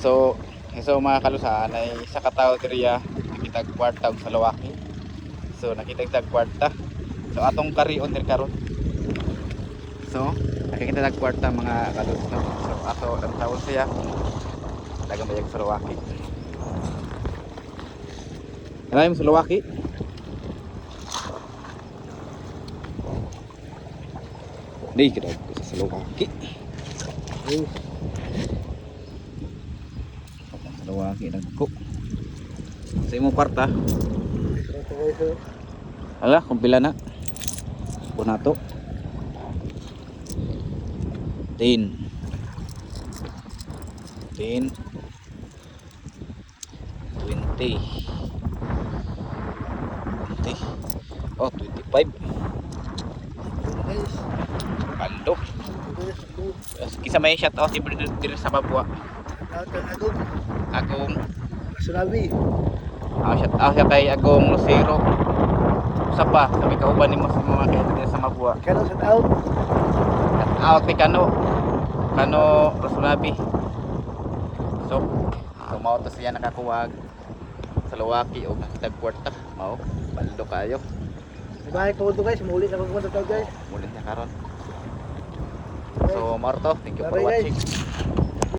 So mga kalusan ay sa kataw diriya nakitag kwarta og salawaki. So nakitag kwarta. So atong karion dir karon. So nakikita tag kwarta mga kalusan. So ato ang tawon siya. Dagang bayag salawaki. Maraming salawaki. Di kita sa salawaki. Salawaki nagko. Sa imong kwarta. Ala, kung pila na. Bunato. 10. 10. 20. 20. Oh, 25. Palo. Kisa may shout out diri sa Papua. Agong Surabi. shout out siya kay Agong Lucero. Usa pa sabi kauban nimo sa mga kaibigan sa Mapua. Kano shout out? Shout out ni Kano Rosulabi. So mao to siya nakakuwag sa Lawaki o nakitag kwarta. Mao baldo kayo. Bye po guys, muli na pagpunta tayo guys. Mulit na karon. So Marto, thank you for Bye, guys. watching.